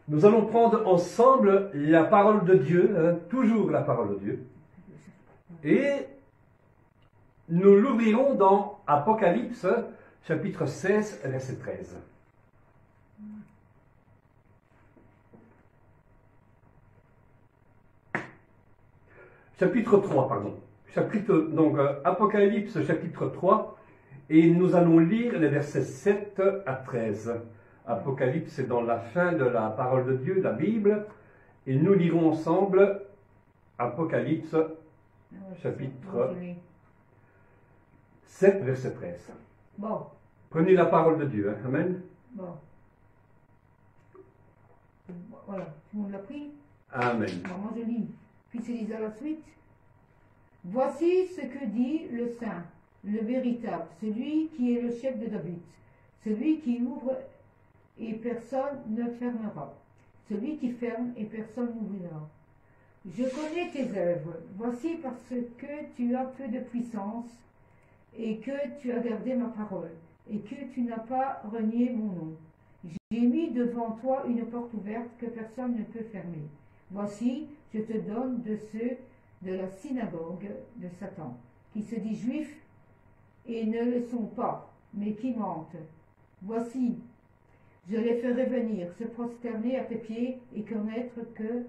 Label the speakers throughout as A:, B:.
A: Nous allons prendre ensemble la parole de Dieu, hein, toujours la parole de Dieu, et nous l'ouvrirons dans Apocalypse, chapitre 16, verset 13. Chapitre 3, pardon. Donc, Apocalypse, chapitre 3, et nous allons lire les versets 7 à 13. Apocalypse, c'est dans la fin de la parole de Dieu, la Bible, et nous lirons ensemble Apocalypse, chapitre 7, verset 13.
B: Bon.
A: Prenez la parole de Dieu, hein. Amen.
B: Bon. Voilà, tout le monde l'a pris.
A: Amen.
B: Alors, moi je lis. Puis c'est dit à la suite. Voici ce que dit le Saint, le véritable, celui qui est le chef de David, celui qui ouvre et personne ne fermera, celui qui ferme et personne n'ouvrira. Je connais tes œuvres, voici parce que tu as peu de puissance et que tu as gardé ma parole et que tu n'as pas renié mon nom. J'ai mis devant toi une porte ouverte que personne ne peut fermer. Voici, je te donne de ceux de la synagogue de Satan, qui se dit juifs et ne le sont pas, mais qui mentent. Voici, je les ferai venir, se prosterner à tes pieds et connaître que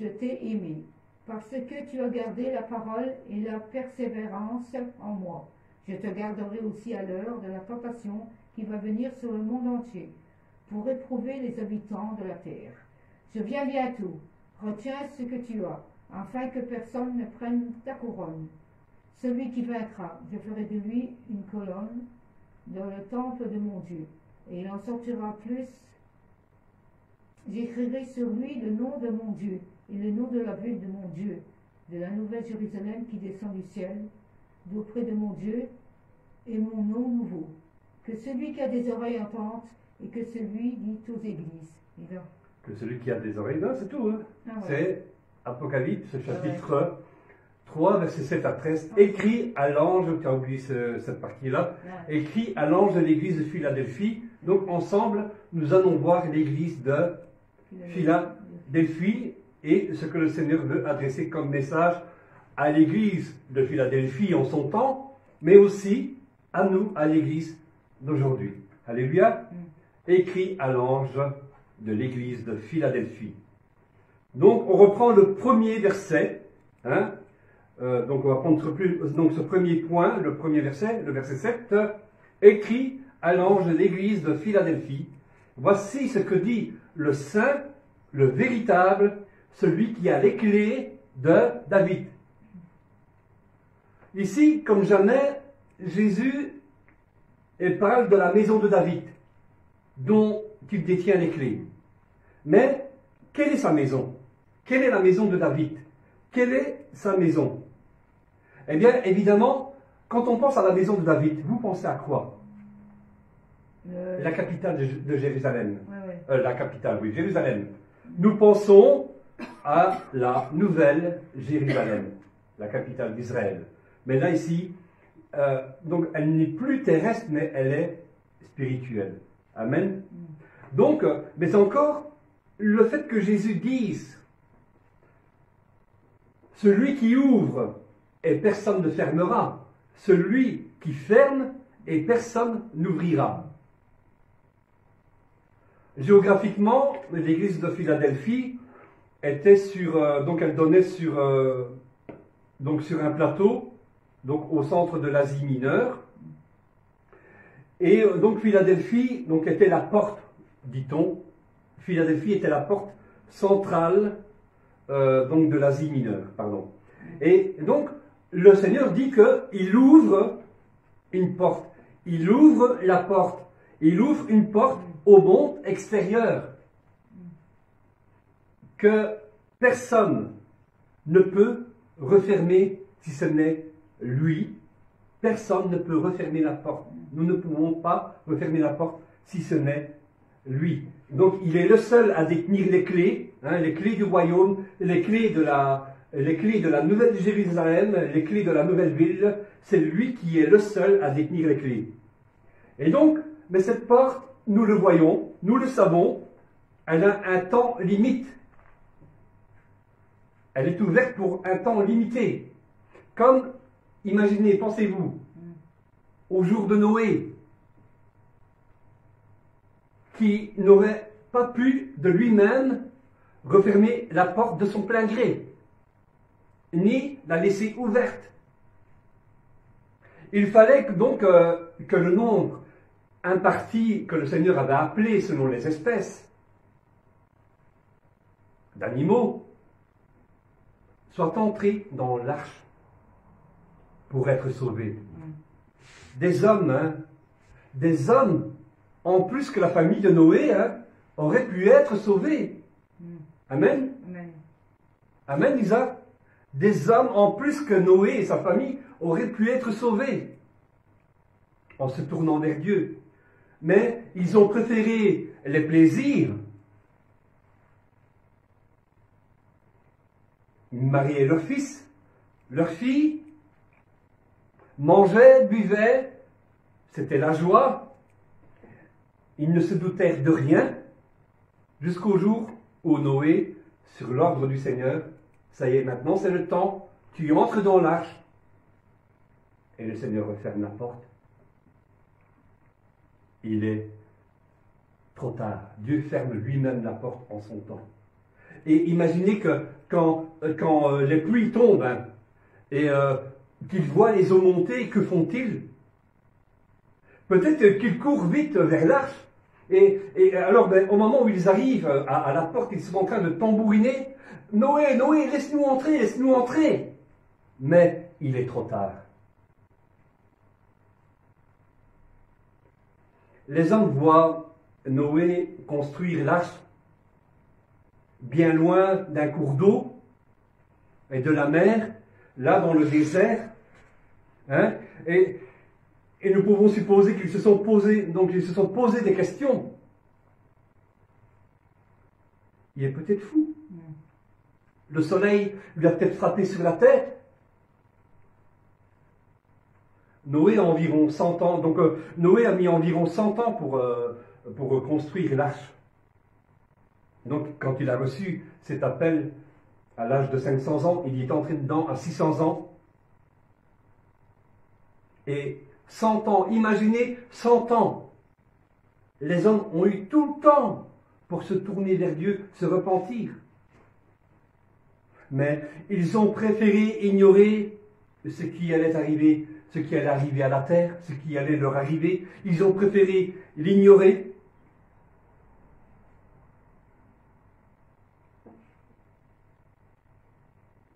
B: je t'ai aimé, parce que tu as gardé la parole et la persévérance en moi. Je te garderai aussi à l'heure de la tentation qui va venir sur le monde entier, pour éprouver les habitants de la terre. Je viens bientôt, retiens ce que tu as, afin que personne ne prenne ta couronne. Celui qui vaincra, je ferai de lui une colonne dans le temple de mon Dieu, et il en sortira plus. J'écrirai sur lui le nom de mon Dieu, et le nom de la ville de mon Dieu, de la nouvelle Jérusalem qui descend du ciel, d'auprès de mon Dieu, et mon nom nouveau. Que celui qui a des oreilles entende, et que celui dit aux églises. Et là,
A: Que celui qui a des oreilles, non, c'est tout. Hein.
B: ah ouais.
A: C'est Apocalypse, chapitre 3, verset 7 à 13. Écrit à l'ange, tu as oublié cette partie-là, écrit à l'ange de l'église de Philadelphie. Donc ensemble, nous allons voir l'église de Philadelphie et ce que le Seigneur veut adresser comme message à l'église de Philadelphie en son temps, mais aussi à nous, à l'église d'aujourd'hui. Alléluia. Écrit à l'ange de l'église de Philadelphie. Donc on reprend le premier verset, hein. Donc on va prendre ce premier point, le premier verset, le verset 7, écrit à l'ange de l'église de Philadelphie, voici ce que dit le Saint, le véritable, celui qui a les clés de David. Ici, comme jamais, Jésus parle de la maison de David, dont il détient les clés. Mais, quelle est sa maison? Quelle est la maison de David? Quelle est sa maison? Eh bien, évidemment, quand on pense à la maison de David, vous pensez à quoi? La capitale de Jérusalem.
B: Ouais.
A: La capitale, oui, Jérusalem. Nous pensons à la nouvelle Jérusalem, la capitale d'Israël. Mais là, ici, donc, elle n'est plus terrestre, mais elle est spirituelle. Amen. Donc, mais encore, le fait que Jésus dise « Celui qui ouvre et personne ne fermera, celui qui ferme et personne n'ouvrira ». Géographiquement, l'église de Philadelphie était donc elle donnait sur un plateau, donc au centre de l'Asie mineure. Et donc Philadelphie était la porte, dit-on. Philadelphie était la porte centrale donc de l'Asie mineure, pardon. Et donc le Seigneur dit qu'il ouvre une porte. Il ouvre la porte. Il ouvre une porte au monde extérieur que personne ne peut refermer si ce n'est lui. Personne ne peut refermer la porte. Nous ne pouvons pas refermer la porte si ce n'est lui. Donc il est le seul à détenir les clés, hein, les clés du royaume, les clés de la nouvelle Jérusalem, les clés de la nouvelle ville. C'est lui qui est le seul à détenir les clés. Et donc, mais cette porte, nous le voyons, nous le savons, elle a un temps limite. Elle est ouverte pour un temps limité. Comme, imaginez, pensez-vous, au jour de Noé, qui n'aurait pas pu de lui-même refermer la porte de son plein gré, ni la laisser ouverte. Il fallait donc que le nombre imparti que le Seigneur avait appelé selon les espèces d'animaux soit entré dans l'arche pour être sauvé. Des hommes, hein, des hommes, en plus que la famille de Noé, hein, auraient pu être sauvés. Amen.
B: Amen.
A: Amen, Isaac. Des hommes, en plus que Noé et sa famille, auraient pu être sauvés en se tournant vers Dieu. Mais ils ont préféré les plaisirs. Ils mariaient leur fils, leur fille, mangeaient, buvaient, c'était la joie. Ils ne se doutèrent de rien jusqu'au jour où Noé, sur l'ordre du Seigneur, ça y est, maintenant c'est le temps, tu entres dans l'arche. Et le Seigneur referme la porte. Il est trop tard. Dieu ferme lui-même la porte en son temps. Et imaginez que quand les pluies tombent, hein, et qu'ils voient les eaux monter, que font-ils? Peut-être qu'ils courent vite vers l'arche. Et alors, au moment où ils arrivent à la porte, ils sont en train de tambouriner. Noé, Noé, laisse-nous entrer, laisse-nous entrer. Mais il est trop tard. Les hommes voient Noé construire l'arche bien loin d'un cours d'eau et de la mer, là dans le désert. Hein, et nous pouvons supposer qu'ils se sont posés des questions. Il est peut-être fou. Le soleil lui a peut-être frappé sur la tête. Noé a environ 100 ans. Donc Noé a mis environ 100 ans pour construire l'arche. Donc quand il a reçu cet appel à l'âge de 500 ans, il y est entré dedans à 600 ans. Et 100 ans, imaginez 100 ans. Les hommes ont eu tout le temps pour se tourner vers Dieu, se repentir. Mais ils ont préféré ignorer ce qui allait arriver, ce qui allait arriver à la terre, ce qui allait leur arriver. Ils ont préféré l'ignorer.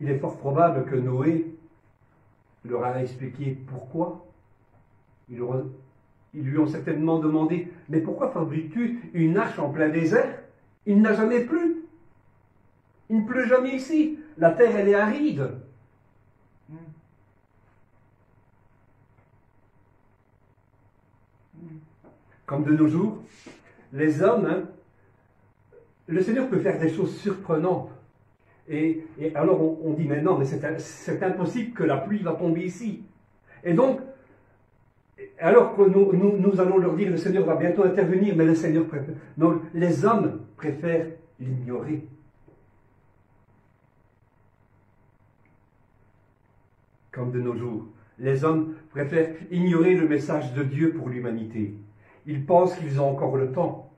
A: Il est fort probable que Noé leur a expliqué pourquoi. Ils lui ont certainement demandé, mais pourquoi fabriques-tu une arche en plein désert? Il n'a jamais plu. Il ne pleut jamais ici. La terre, elle est aride. Comme de nos jours, les hommes, hein, le Seigneur peut faire des choses surprenantes. Et alors on dit, mais non, mais c'est impossible que la pluie va tomber ici. Et donc, alors que nous allons leur dire, le Seigneur va bientôt intervenir, mais le Seigneur préfère. Non, les hommes préfèrent l'ignorer. Comme de nos jours, les hommes préfèrent ignorer le message de Dieu pour l'humanité. Ils pensent qu'ils ont encore le temps.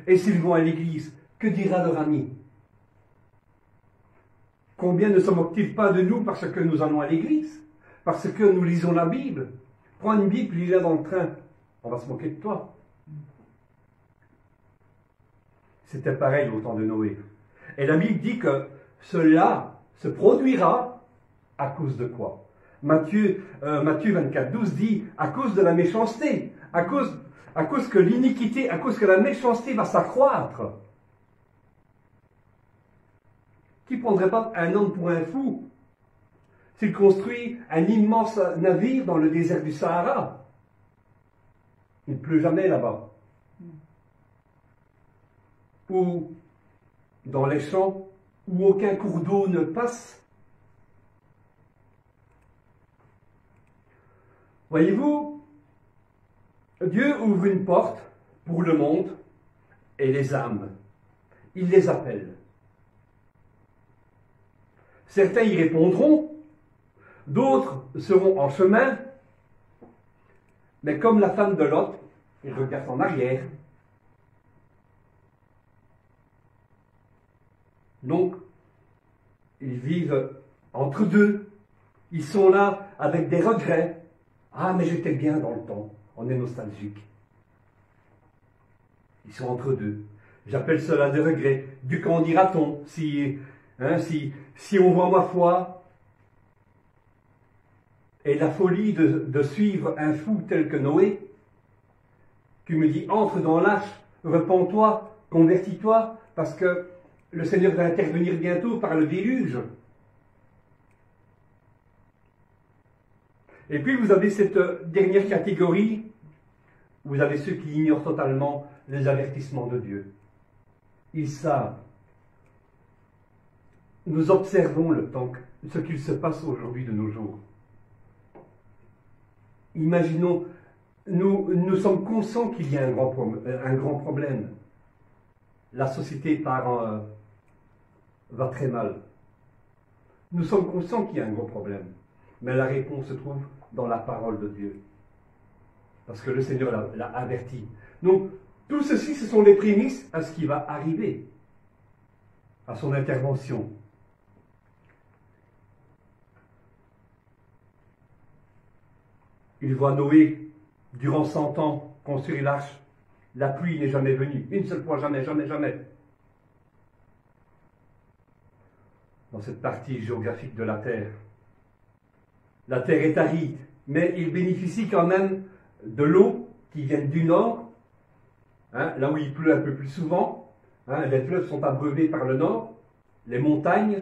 A: Et s'ils vont à l'église, que dira leur ami? Combien ne se moquent-ils pas de nous parce que nous allons à l'église? Parce que nous lisons la Bible? Prends une Bible, lis-la dans le train. On va se moquer de toi. C'était pareil au temps de Noé. Et la Bible dit que cela se produira à cause de quoi? Matthieu 24, 12 dit à cause de la méchanceté, à cause que l'iniquité, à cause que la méchanceté va s'accroître. Qui prendrait pas un homme pour un fou s'il construit un immense navire dans le désert du Sahara? Il ne pleut jamais là-bas. Ou dans les champs où aucun cours d'eau ne passe. Voyez-vous, Dieu ouvre une porte pour le monde et les âmes. il les appelle. Certains y répondront, d'autres seront en chemin, mais comme la femme de Lot, ils regardent en arrière. Donc, ils vivent entre deux. Ils sont là avec des regrets. Ah, mais j'étais bien dans le temps. On est nostalgique. Ils sont entre deux. J'appelle cela des regrets. Du qu'en dira-t-on si on voit ma foi et la folie de suivre un fou tel que Noé, qui me dit entre dans l'arche, repens-toi, convertis-toi, parce que le Seigneur va intervenir bientôt par le déluge. Et puis vous avez cette dernière catégorie, vous avez ceux qui ignorent totalement les avertissements de Dieu. Ils savent. Nous observons le temps, ce qu'il se passe aujourd'hui de nos jours. Imaginons, nous sommes conscients qu'il y a un grand problème. La société va très mal. Nous sommes conscients qu'il y a un gros problème. Mais la réponse se trouve dans la parole de Dieu. Parce que le Seigneur l'a averti. Donc, tout ceci, ce sont les prémices à ce qui va arriver, à son intervention. Il voit Noé, durant 100 ans, construire l'arche. La pluie n'est jamais venue. Une seule fois, jamais, jamais, jamais. Dans cette partie géographique de la terre. La terre est aride, mais il bénéficie quand même de l'eau qui vient du nord, là où il pleut un peu plus souvent. Les fleuves sont abreuvés par le nord, les montagnes.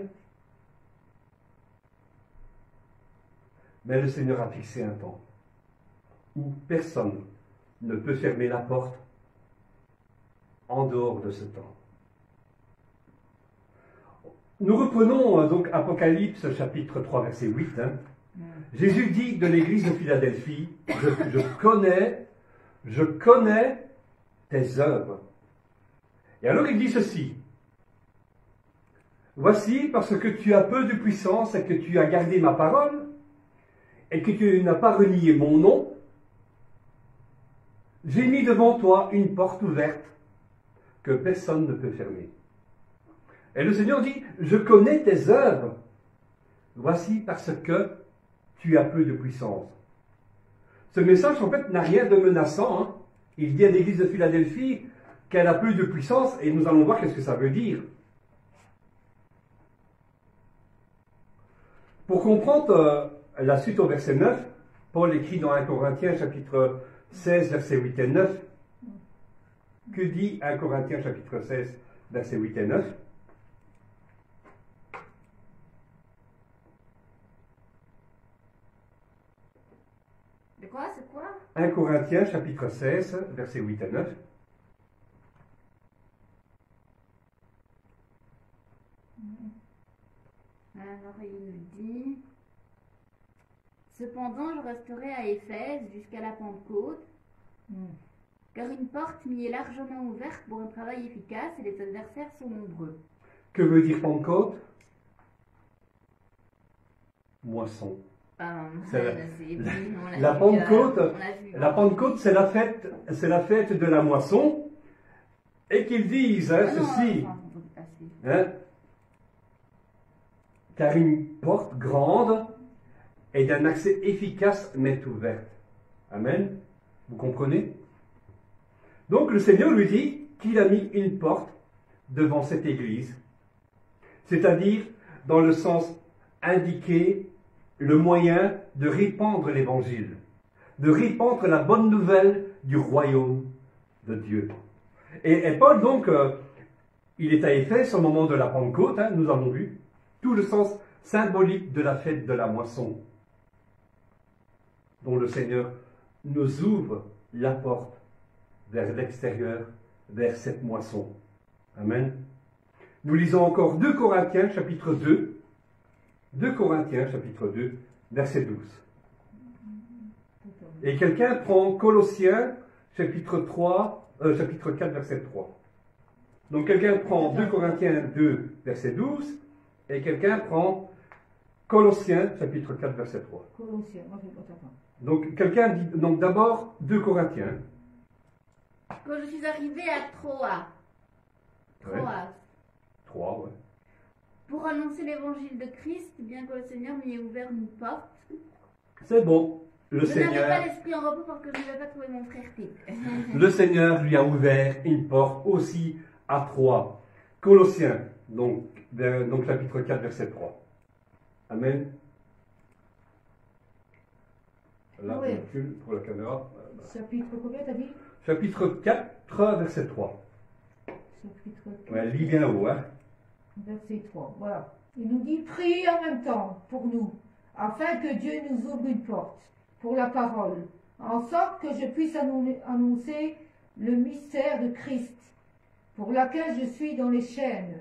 A: Mais le Seigneur a fixé un temps où personne ne peut fermer la porte en dehors de ce temps. Nous reprenons donc Apocalypse chapitre 3 verset 8. Jésus dit de l'église de Philadelphie, je connais tes œuvres. Et alors il dit ceci, voici parce que tu as peu de puissance et que tu as gardé ma parole et que tu n'as pas renié mon nom, j'ai mis devant toi une porte ouverte que personne ne peut fermer. Et le Seigneur dit, je connais tes œuvres. Voici parce que tu as peu de puissance. Ce message, en fait, n'a rien de menaçant. Il dit à l'église de Philadelphie qu'elle a peu de puissance, et nous allons voir qu'est-ce que ça veut dire. Pour comprendre la suite au verset 9, Paul écrit dans 1 Corinthiens chapitre 16, versets 8 et 9. Que dit 1 Corinthiens chapitre 16, versets 8 et 9?
B: De quoi? C'est quoi?
A: 1 Corinthiens chapitre 16, versets 8 et 9.
C: Alors il nous dit, cependant je resterai à Éphèse jusqu'à la Pentecôte, car une porte m'y est largement ouverte pour un travail efficace et les adversaires sont nombreux.
A: Que veut dire Pentecôte? Moisson. La Pentecôte, c'est la fête de la moisson, et qu'ils disent ceci. Car une porte grande et d'un accès efficace m'est ouverte. Amen. Vous comprenez? Donc le Seigneur lui dit qu'il a mis une porte devant cette église, c'est-à-dire dans le sens indiqué, le moyen de répandre l'évangile, de répandre la bonne nouvelle du royaume de Dieu. Et Paul donc, il est à Éphèse au moment de la Pentecôte, nous avons vu, tout le sens symbolique de la fête de la moisson, dont le Seigneur nous ouvre la porte vers l'extérieur, vers cette moisson. Amen. Nous lisons encore 2 Corinthiens chapitre 2, 2 Corinthiens chapitre 2, verset 12. Et quelqu'un prend Colossiens chapitre 4, verset 3. Donc quelqu'un prend 2 Corinthiens 2, verset 12, et quelqu'un prend Colossiens, chapitre 4, verset 3.
B: Colossiens, moi je vais pas.
A: Donc quelqu'un dit, donc d'abord 2 Corinthiens.
C: Quand je suis arrivé à Troas,
A: Ouais. 3, ouais.
C: pour annoncer l'évangile de Christ, bien que le Seigneur m'y ait ouvert une porte,
A: C'est bon. Le
C: je n'avais pas
A: Seigneur,
C: l'esprit en repos parce que je n'avais pas trouvé mon frère Tite.
A: le Seigneur lui a ouvert une porte aussi à 3. Colossiens, donc chapitre 4, verset 3. Amen. Là,
B: Oui.
A: on recule pour la caméra.
B: Chapitre combien t'as dit?
A: Chapitre 4, verset 3.
B: Chapitre 4,
A: Ouais, lis bien haut, hein.
B: verset 3. Voilà. Il nous dit priez en même temps pour nous, afin que Dieu nous ouvre une porte pour la parole, en sorte que je puisse annoncer le mystère de Christ, pour laquelle je suis dans les chaînes.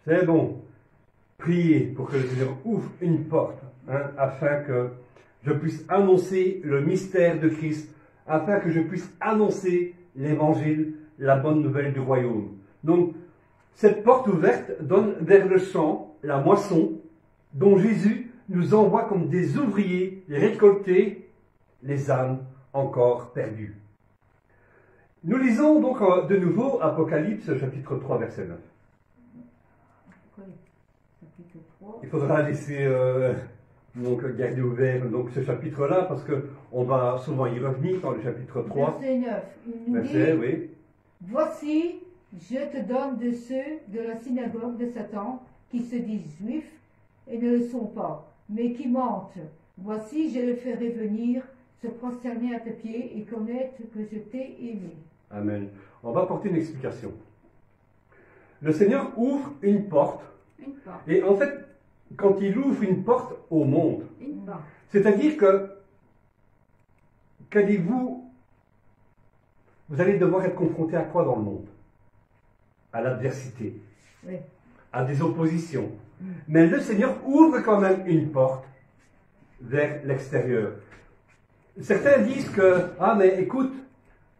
A: C'est bon. Priez pour que le Seigneur ouvre une porte, hein, afin que je puisse annoncer le mystère de Christ, afin que je puisse annoncer l'évangile, la bonne nouvelle du royaume. Donc, cette porte ouverte donne vers le champ, la moisson, dont Jésus nous envoie comme des ouvriers récolter les âmes encore perdues. Nous lisons donc de nouveau Apocalypse chapitre 3 verset 9.
B: Chapitre 3.
A: Il faudra laisser donc garder ouvert donc ce chapitre-là parce que on va souvent y revenir dans le chapitre 3.
B: Verset 9. Il nous
A: Verset,
B: dit
A: oui.
B: voici, je te donne de ceux de la synagogue de Satan qui se disent juifs et ne le sont pas, mais qui mentent. Voici, je le ferai venir se prosterner à tes pieds et connaître que je t'ai aimé.
A: Amen. On va apporter une explication. Le Seigneur ouvre une porte.
C: Une porte.
A: Et en fait, quand il ouvre une porte au monde,
C: Une porte.
A: c'est-à-dire que, qu'allez-vous, vous allez devoir être confronté à quoi dans le monde? À l'adversité,
B: Oui.
A: à des oppositions. Mais le Seigneur ouvre quand même une porte vers l'extérieur. Certains disent que, ah mais écoute,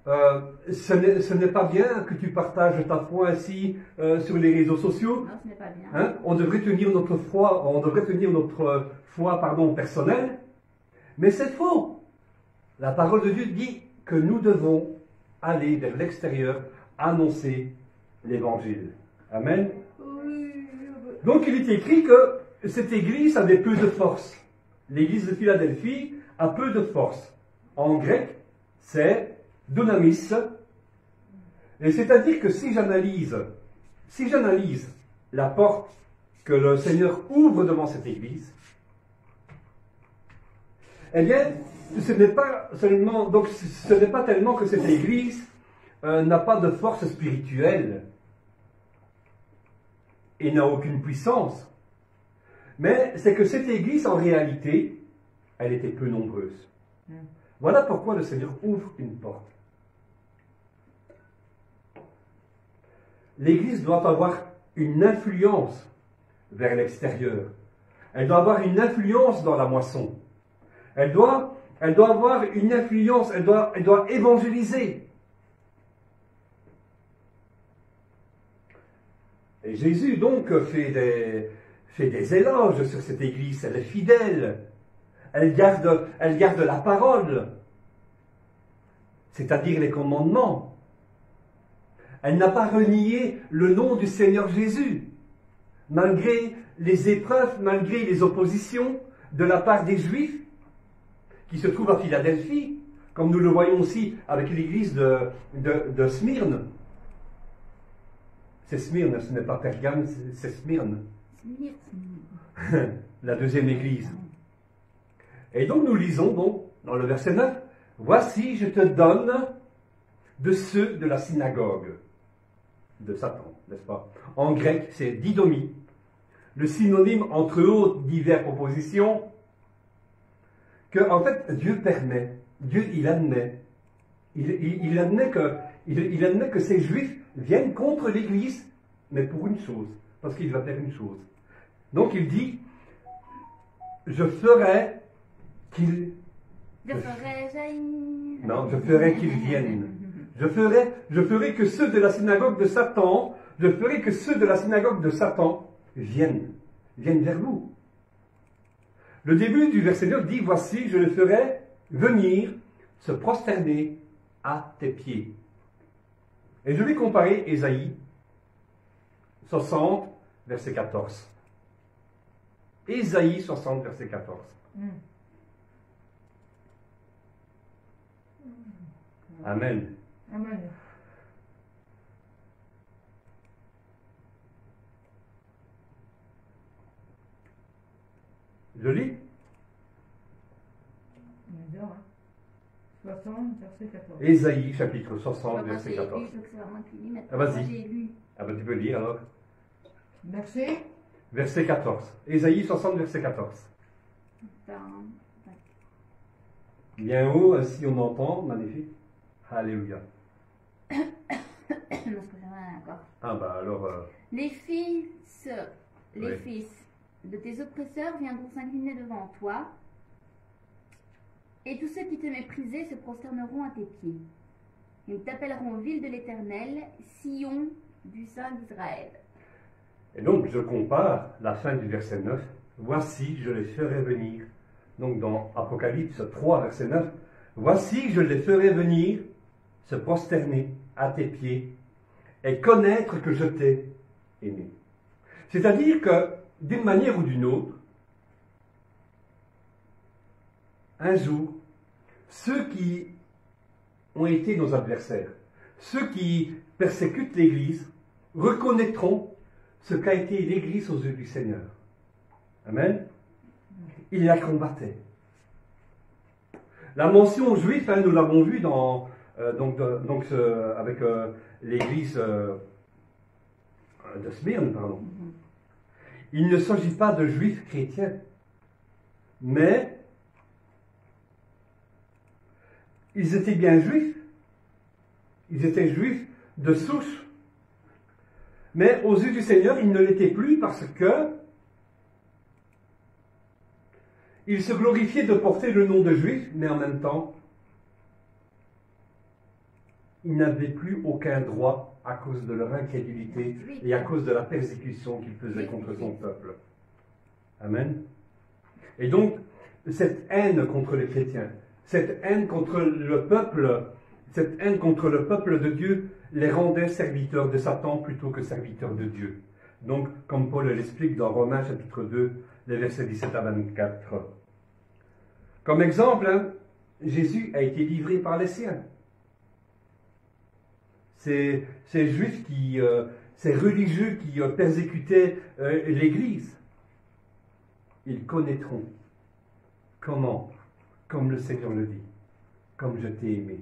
A: ce n'est pas bien que tu partages ta foi ainsi sur les réseaux sociaux.
C: Non, ce n'est pas bien.
A: Hein, on devrait tenir notre foi, personnelle. Mais c'est faux. La parole de Dieu dit que nous devons aller vers l'extérieur, annoncer l'évangile. Amen.
C: Oui.
A: Donc il est écrit que cette église avait peu de force. L'église de Philadelphie a peu de force. En grec, c'est dunamis. Et c'est-à-dire que si j'analyse la porte que le Seigneur ouvre devant cette église, eh bien, ce n'est pas tellement que cette église n'a pas de force spirituelle et n'a aucune puissance. Mais c'est que cette église, en réalité, elle était peu nombreuse. Voilà pourquoi le Seigneur ouvre une porte. L'église doit avoir une influence vers l'extérieur. Elle doit avoir une influence dans la moisson. Elle doit avoir une influence, elle doit évangéliser. Et Jésus donc fait des éloges sur cette église, elle est fidèle, elle garde la parole, c'est-à-dire les commandements. Elle n'a pas renié le nom du Seigneur Jésus, malgré les épreuves, malgré les oppositions de la part des Juifs qui se trouvent à Philadelphie, comme nous le voyons aussi avec l'église de Smyrne. C'est Smyrne, ce n'est pas Pergame, c'est Smyrne. La deuxième église. Et donc nous lisons donc dans le verset 9, « Voici, je te donne de ceux de la synagogue de Satan, n'est-ce pas? En grec, c'est didomie, le synonyme entre autres diverses propositions, que en fait Dieu permet, Dieu il admet que ces Juifs viennent contre l'Église, mais pour une chose, parce qu'il va faire une chose. Donc il dit, je ferai qu'ils...
C: Je ferai jaillir.
A: Non, je ferai qu'ils viennent. Je ferai que ceux de la synagogue de Satan je ferai que ceux de la synagogue de Satan viennent vers vous. Le début du verset 9 dit, voici, je le ferai venir se prosterner à tes pieds. Et je vais comparer Ésaïe 60, verset 14. Ésaïe 60, verset 14. Amen.
B: Amen.
A: Je lis.
B: 60, verset 14.
A: Ésaïe, chapitre 60,
C: Moi,
A: verset
C: j'ai
A: 14.
C: lu, donc c'est vraiment qui lit. Maintenant,
A: Ah, vas-y.
C: moi, j'ai lu.
A: Ah ben tu peux lire alors.
B: Verset
A: Verset 14. Ésaïe 60, verset 14.
C: Dans-
A: Bien haut, si on entend, magnifique. Alléluia.
C: Parce que j'ai rien encore.
A: Ah bah alors,
C: Les fils
A: Oui.
C: de tes oppresseurs viendront s'incliner devant toi, et tous ceux qui te méprisaient se prosterneront à tes pieds. Ils t'appelleront ville de l'Éternel, Sion du Saint d'Israël.
A: et donc je compare la fin du verset 9. Voici, je les ferai venir. Donc dans Apocalypse 3, verset 9. Voici, je les ferai venir se prosterner à tes pieds et connaître que je t'ai aimé. C'est-à-dire que, d'une manière ou d'une autre, un jour, ceux qui ont été nos adversaires, ceux qui persécutent l'Église, reconnaîtront ce qu'a été l'Église aux yeux du Seigneur. Amen. Il la combattait. La mention juive, nous l'avons vu dans, avec l'Église de Smyrne, pardon. Il ne s'agit pas de juifs chrétiens, mais ils étaient bien juifs. Ils étaient juifs de souche. Mais aux yeux du Seigneur, ils ne l'étaient plus parce que ils se glorifiaient de porter le nom de juifs, mais en même temps, ils n'avaient plus aucun droit à cause de leur incrédulité et à cause de la persécution qu'ils faisaient contre son peuple. Amen. Et donc, cette haine contre les chrétiens, cette haine contre le peuple de Dieu les rendait serviteurs de Satan plutôt que serviteurs de Dieu. Donc, comme Paul l'explique dans Romains chapitre 2, les versets 17 à 24. Comme exemple, Jésus a été livré par les siens. Ces juifs ces religieux qui persécutaient l'Église, ils connaîtront comment, comme le Seigneur le dit, comme je t'ai aimé.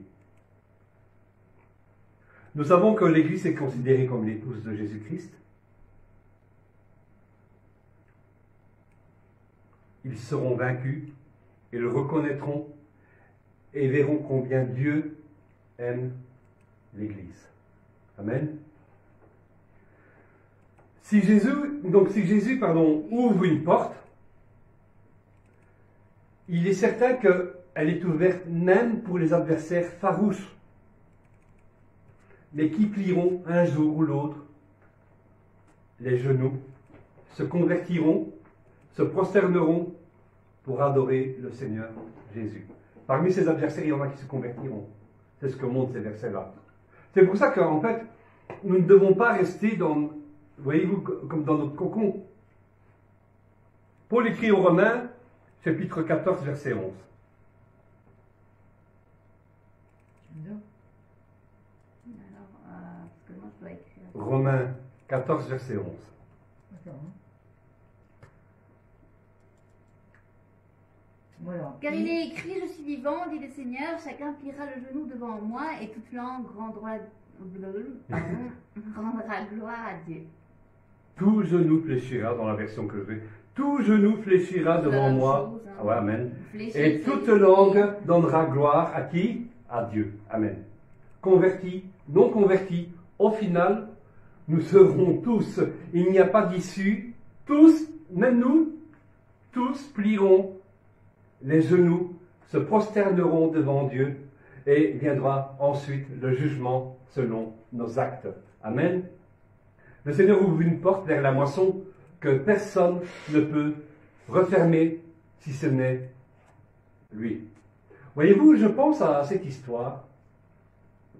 A: Nous savons que l'Église est considérée comme l'épouse de Jésus-Christ. Ils seront vaincus, ils le reconnaîtront et verront combien Dieu aime l'Église. Amen. Si Jésus ouvre une porte, il est certain qu'elle est ouverte même pour les adversaires farouches, mais qui plieront un jour ou l'autre les genoux, se convertiront, se prosterneront pour adorer le Seigneur Jésus. Parmi ces adversaires, il y en a qui se convertiront. C'est ce que montrent ces versets-là. C'est pour ça qu'en fait, nous ne devons pas rester voyez-vous, comme dans notre cocon. Paul écrit aux Romains, chapitre 14, verset 11.
C: Alors, parce que moi, je dois écrire.
A: Romains 14, verset 11.
B: Attends. Voilà.
C: Car il est écrit, je suis vivant, dit le Seigneur, chacun pliera le genou devant moi et toute langue rendra gloire à Dieu.
A: Tout genou fléchira, dans la version que je veux. Tout genou fléchira devant moi. Ah ouais, amen. Et toute langue donnera gloire à qui? À Dieu. Amen. Convertis, non convertis, au final, nous serons tous, il n'y a pas d'issue, tous, même nous, tous plieront les genoux, se prosterneront devant Dieu et viendra ensuite le jugement selon nos actes. Amen. Le Seigneur ouvre une porte vers la moisson que personne ne peut refermer si ce n'est lui. Voyez-vous, je pense à cette histoire,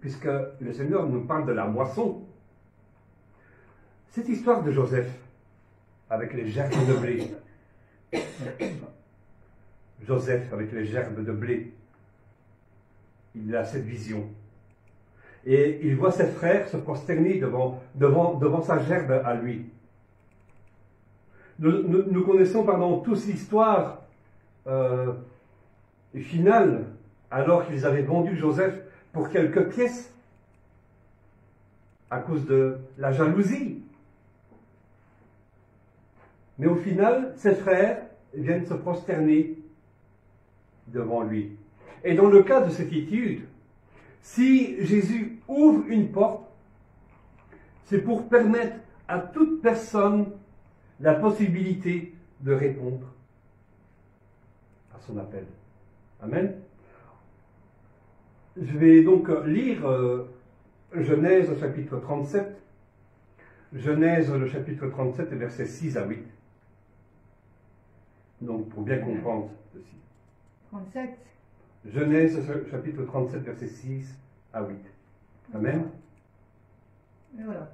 A: puisque le Seigneur nous parle de la moisson. Cette histoire de Joseph, avec les gerbes de blé. Joseph, avec les gerbes de blé, il a cette vision. Et il voit ses frères se prosterner devant sa gerbe à lui. Nous connaissons tous l'histoire finale, alors qu'ils avaient vendu Joseph pour quelques pièces, à cause de la jalousie. Mais au final, ses frères viennent se prosterner devant lui. Et dans le cas de cette étude, si Jésus ouvre une porte, c'est pour permettre à toute personne la possibilité de répondre à son appel. Amen. Je vais donc lire Genèse au chapitre 37. Genèse le chapitre 37, versets 6 à 8. Donc pour bien comprendre ceci.
B: 37.
A: Genèse chapitre 37, versets 6 à 8. Amen.
B: Et voilà.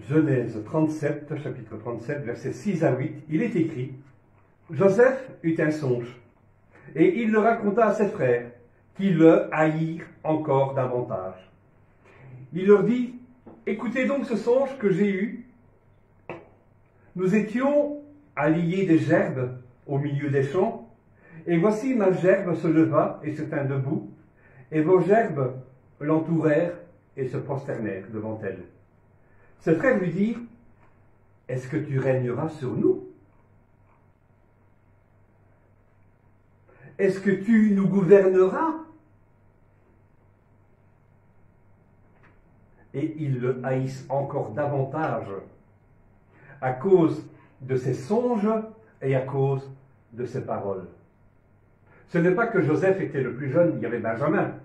A: Genèse 37, chapitre 37, versets 6 à 8, il est écrit: Joseph eut un songe, et il le raconta à ses frères, qui le haïrent encore davantage. Il leur dit: écoutez donc ce songe que j'ai eu. Nous étions à lier des gerbes au milieu des champs, et voici ma gerbe se leva et se tint debout, et vos gerbes l'entourèrent et se prosternèrent devant elle. Ses frères lui dirent: est-ce que tu régneras sur nous? Est-ce que tu nous gouverneras? Et ils le haïssent encore davantage à cause de ses songes et à cause de ses paroles. Ce n'est pas que Joseph était le plus jeune, il y avait Benjamin.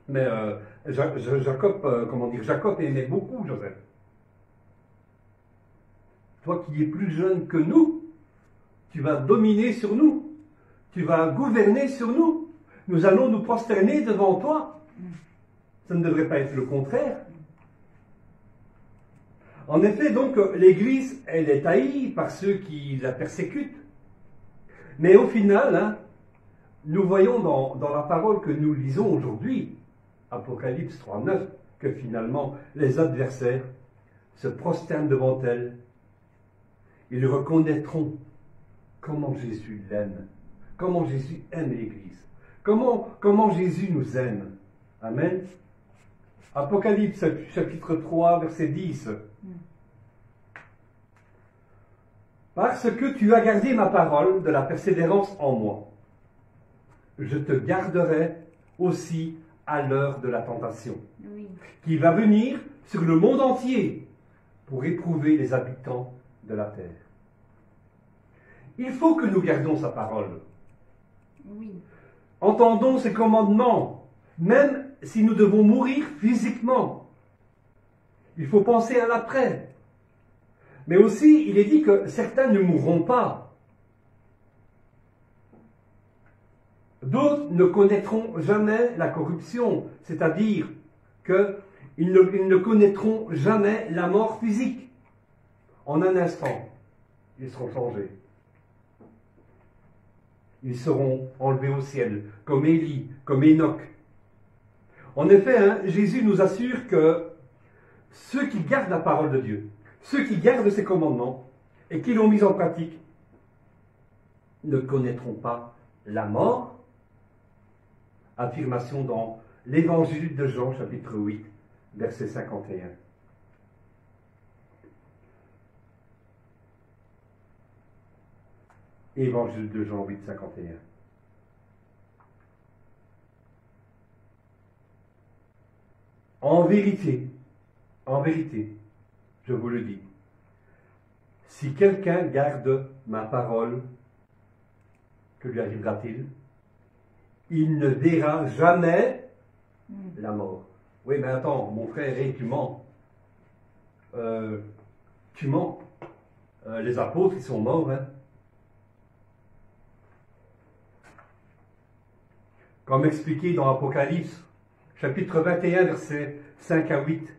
A: Mais Jacob aimait beaucoup Joseph. Toi qui es plus jeune que nous, tu vas dominer sur nous. Tu vas gouverner sur nous. Nous allons nous prosterner devant toi. Ça ne devrait pas être le contraire. En effet, donc, l'Église, elle est haïe par ceux qui la persécutent. Mais au final, nous voyons dans la parole que nous lisons aujourd'hui, Apocalypse 3:9, que finalement, les adversaires se prosternent devant elle. Ils reconnaîtront comment Jésus l'aime, comment Jésus aime l'Église, comment Jésus nous aime. Amen. Apocalypse chapitre 3, verset 10. Parce que tu as gardé ma parole de la persévérance en moi, je te garderai aussi à l'heure de la tentation, qui va venir sur le monde entier pour éprouver les habitants de la terre. Il faut que nous gardions sa parole.
C: Oui.
A: Entendons ses commandements, même si nous devons mourir physiquement. Il faut penser à l'après. Mais aussi, il est dit que certains ne mourront pas. D'autres ne connaîtront jamais la corruption, c'est-à-dire qu'ils ne connaîtront jamais la mort physique. En un instant, ils seront changés. Ils seront enlevés au ciel, comme Élie, comme Enoch. En effet, Jésus nous assure que ceux qui gardent la parole de Dieu, ceux qui gardent ses commandements et qui l'ont mis en pratique, ne connaîtront pas la mort. Affirmation dans l'Évangile de Jean, chapitre 8, verset 51. Évangile de Jean 8, 51. En vérité, je vous le dis, si quelqu'un garde ma parole, que lui arrivera-t-il? Il ne verra jamais la mort. Oui, mais attends, mon frère, tu mens. tu mens. Les apôtres, ils sont morts. Hein. Comme expliqué dans Apocalypse, chapitre 21, versets 5 à 8.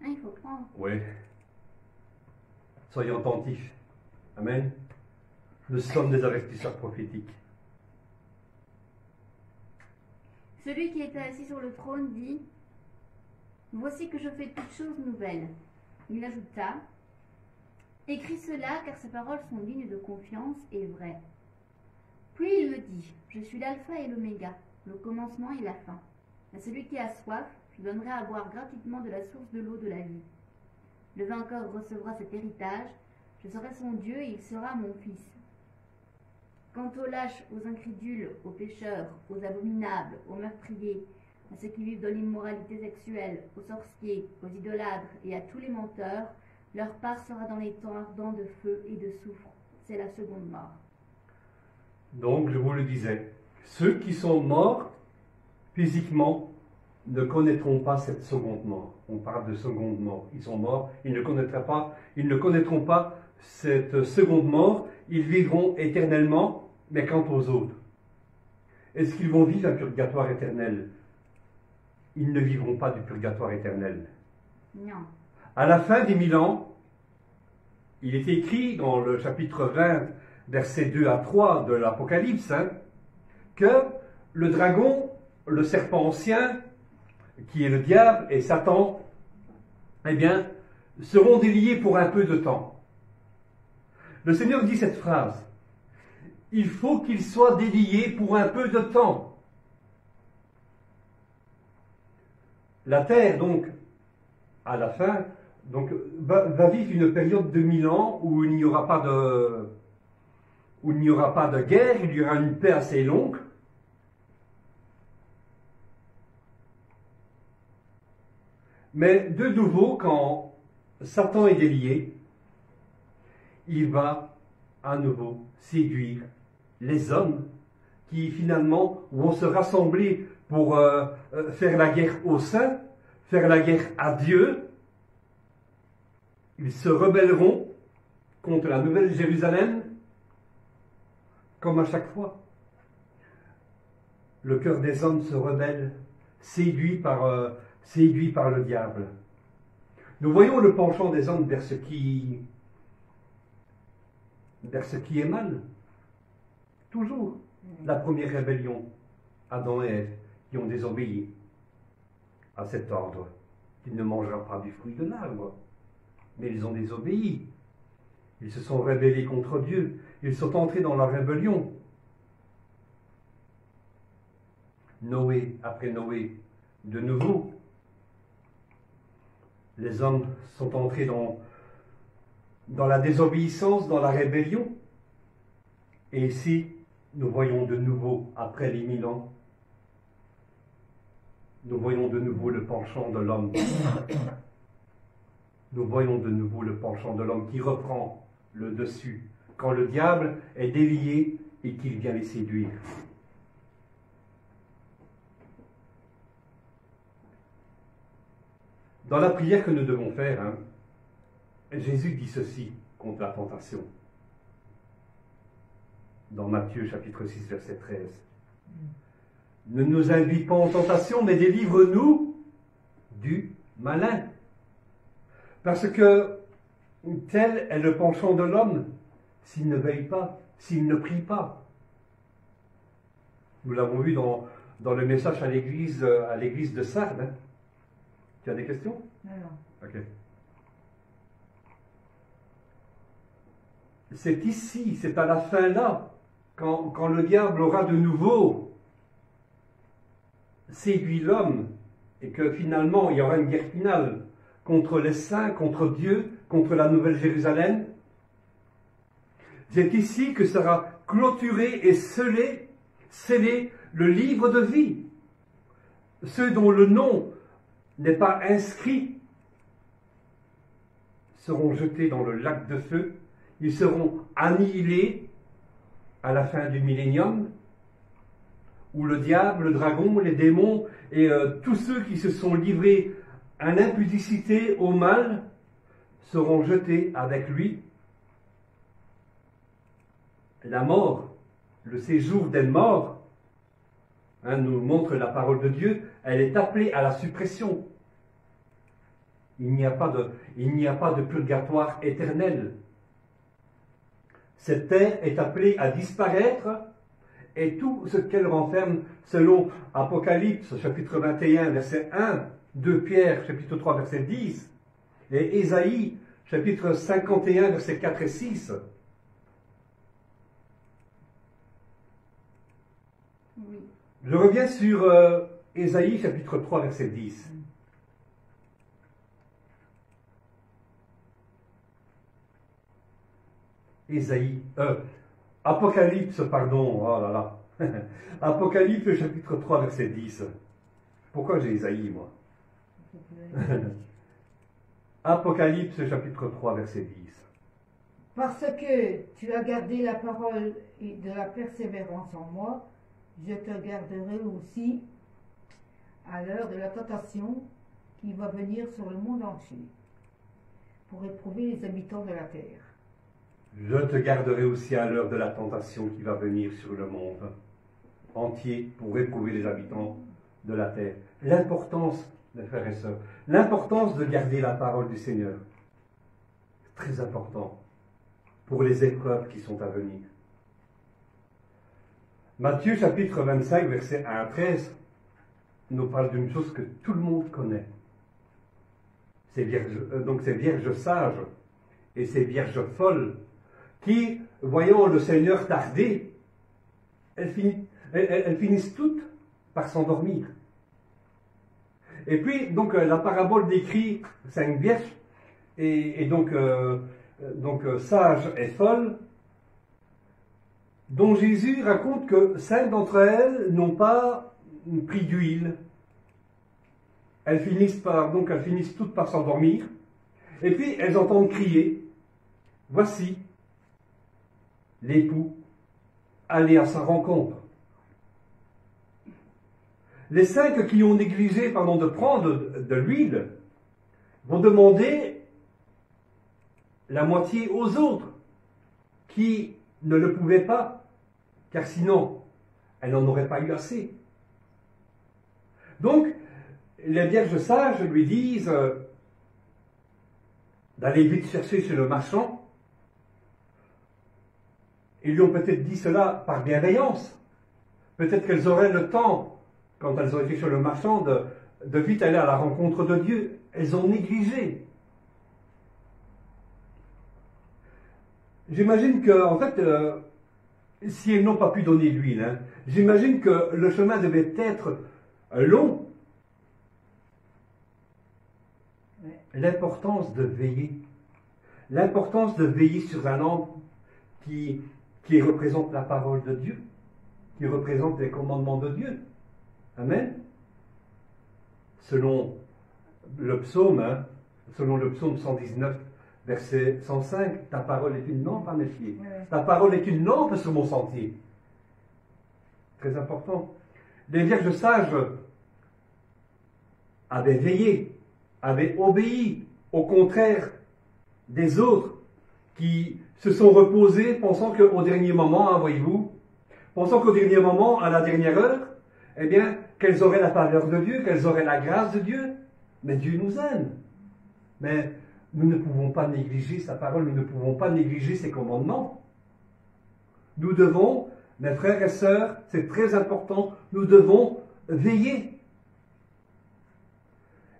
C: Il faut prendre.
A: Oui. Soyons attentifs. Amen. Nous sommes des avertisseurs prophétiques.
C: Celui qui était assis sur le trône dit: Voici que je fais toutes choses nouvelles. Il ajouta: Écris cela, car ces paroles sont dignes de confiance et vraies. Puis il me dit: Je suis l'alpha et l'oméga, le commencement et la fin. À celui qui a soif, je donnerai à boire gratuitement de la source de l'eau de la vie. Le vainqueur recevra cet héritage, je serai son Dieu et il sera mon fils. Quant aux lâches, aux incrédules, aux pécheurs, aux abominables, aux meurtriers, à ceux qui vivent dans l'immoralité sexuelle, aux sorciers, aux idolâtres et à tous les menteurs, leur part sera dans les temps ardents de feu et de soufre. C'est la seconde mort.
A: Donc, je vous le disais, ceux qui sont morts physiquement ne connaîtront pas cette seconde mort. On parle de seconde mort. Ils sont morts, ils ne connaîtront pas cette seconde mort. Ils vivront éternellement, mais quant aux autres, est-ce qu'ils vont vivre un purgatoire éternel? Ils ne vivront pas du purgatoire éternel.
C: Non.
A: À la fin des 1000 ans, il est écrit dans le chapitre 20, versets 2 à 3 de l'Apocalypse, que le dragon, le serpent ancien, qui est le diable et Satan, eh bien, seront déliés pour un peu de temps. Le Seigneur dit cette phrase: il faut qu'ils soient déliés pour un peu de temps. La terre, donc, à la fin, donc, va vivre une période de 1000 ans où il n'y aura pas de guerre, il y aura une paix assez longue. Mais de nouveau, quand Satan est délié, il va à nouveau séduire les hommes qui finalement vont se rassembler pour faire la guerre aux saints, faire la guerre à Dieu. Ils se rebelleront contre la nouvelle Jérusalem, comme à chaque fois. Le cœur des hommes se rebelle, séduit par le diable. Nous voyons le penchant des hommes vers ce qui est mal. Toujours. La première rébellion, Adam et Ève, qui ont désobéi à cet ordre. Il ne mangera pas du fruit de l'arbre. Mais ils ont désobéi. Ils se sont rebellés contre Dieu. Ils sont entrés dans la rébellion. Noé, après Noé, de nouveau, les hommes sont entrés dans la désobéissance, dans la rébellion. Et ici, nous voyons de nouveau, après les 1000 ans, nous voyons de nouveau le penchant de l'homme. Nous voyons de nouveau le penchant de l'homme qui reprend le dessus quand le diable est délié et qu'il vient les séduire. Dans la prière que nous devons faire, Jésus dit ceci contre la tentation. Dans Matthieu chapitre 6, verset 13. Ne nous induis pas en tentation, mais délivre-nous du malin. Parce que tel est le penchant de l'homme s'il ne veille pas, s'il ne prie pas. Nous l'avons vu dans le message à l'église de Sardes. Tu as des questions?
B: Non.
A: Ok. C'est ici, c'est à la fin là, quand le diable aura de nouveau séduit l'homme et que finalement il y aura une guerre finale contre les saints, contre Dieu, contre la nouvelle Jérusalem. C'est ici que sera clôturé et scellé le livre de vie. Ceux dont le nom n'est pas inscrit seront jetés dans le lac de feu. Ils seront annihilés à la fin du millénium, où le diable, le dragon, les démons et tous ceux qui se sont livrés à l'impudicité, au mal, seront jetés avec lui. La mort, le séjour des morts, nous montre la parole de Dieu, elle est appelée à la suppression. Il n'y a pas de purgatoire éternel. Cette terre est appelée à disparaître et tout ce qu'elle renferme, selon Apocalypse, chapitre 21, verset 1, 2 Pierre, chapitre 3, verset 10, et Ésaïe, chapitre 51, verset 4 et 6.
C: Oui.
A: Je reviens sur Ésaïe, chapitre 3, verset 10. Apocalypse, pardon, oh là là. Apocalypse, chapitre 3, verset 10. Pourquoi j'ai Ésaïe, moi? Apocalypse, chapitre 3, verset 10.
B: Parce que tu as gardé la parole et de la persévérance en moi, je te garderai aussi à l'heure de la tentation qui va venir sur le monde entier, pour éprouver les habitants de la terre.
A: Je te garderai aussi à l'heure de la tentation qui va venir sur le monde entier pour éprouver les habitants de la terre. L'importance, mes frères et sœurs, l'importance de garder la parole du Seigneur. C'est très important pour les épreuves qui sont à venir. Matthieu chapitre 25, verset 1 à 13, nous parle d'une chose que tout le monde connaît. Ces vierges sages et ces vierges folles qui, voyant le Seigneur tarder, elles finissent toutes par s'endormir. Et puis, donc, la parabole décrit 5 vierges, et donc sages et folles, dont Jésus raconte que 5 d'entre elles n'ont pas pris d'huile. Elles finissent toutes par s'endormir, et puis elles entendent crier, « Voici l'époux, allez à sa rencontre. » Les 5 qui ont négligé de prendre de l'huile vont demander la moitié aux autres qui ne le pouvaient pas, car sinon, elles n'en auraient pas eu assez. Donc, les vierges sages lui disent d'aller vite chercher chez le marchand. Ils lui ont peut-être dit cela par bienveillance. Peut-être qu'elles auraient le temps, quand elles ont été chez le marchand, de vite aller à la rencontre de Dieu. Elles ont négligé. J'imagine que, en fait, si elles n'ont pas pu donner l'huile, j'imagine que le chemin devait être long. L'importance de veiller. L'importance de veiller sur un homme qui représente la parole de Dieu, qui représente les commandements de Dieu. Amen. Selon le psaume 119, verset 105, ta parole est une lampe à mes pieds. Ta parole est une lampe sur mon sentier. Très important. Les vierges sages avaient veillé, avaient obéi, au contraire des autres qui se sont reposés, pensant qu'au dernier moment, voyez-vous, pensant qu'au dernier moment, à la dernière heure, eh bien, qu'elles auraient la faveur de Dieu, qu'elles auraient la grâce de Dieu. Mais Dieu nous aime. Mais nous ne pouvons pas négliger sa parole, nous ne pouvons pas négliger ses commandements. Nous devons, mes frères et sœurs, c'est très important, nous devons veiller.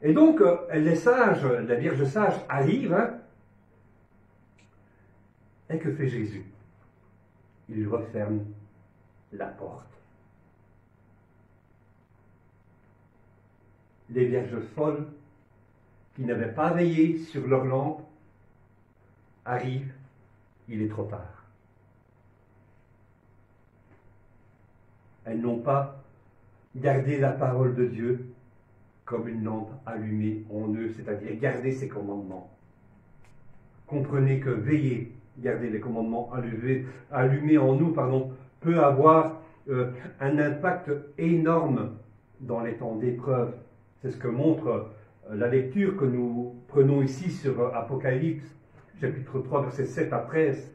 A: Et donc, les sages, les vierges sages arrivent, et que fait Jésus? Il referme la porte. Les vierges folles, qui n'avaient pas veillé sur leur lampe, arrivent, il est trop tard. Elles n'ont pas gardé la parole de Dieu comme une lampe allumée en eux, c'est-à-dire garder ses commandements. Comprenez que veiller, garder les commandements allumés en nous, peut avoir un impact énorme dans les temps d'épreuve. C'est ce que montre la lecture que nous prenons ici sur Apocalypse, chapitre 3, versets 7 à 13.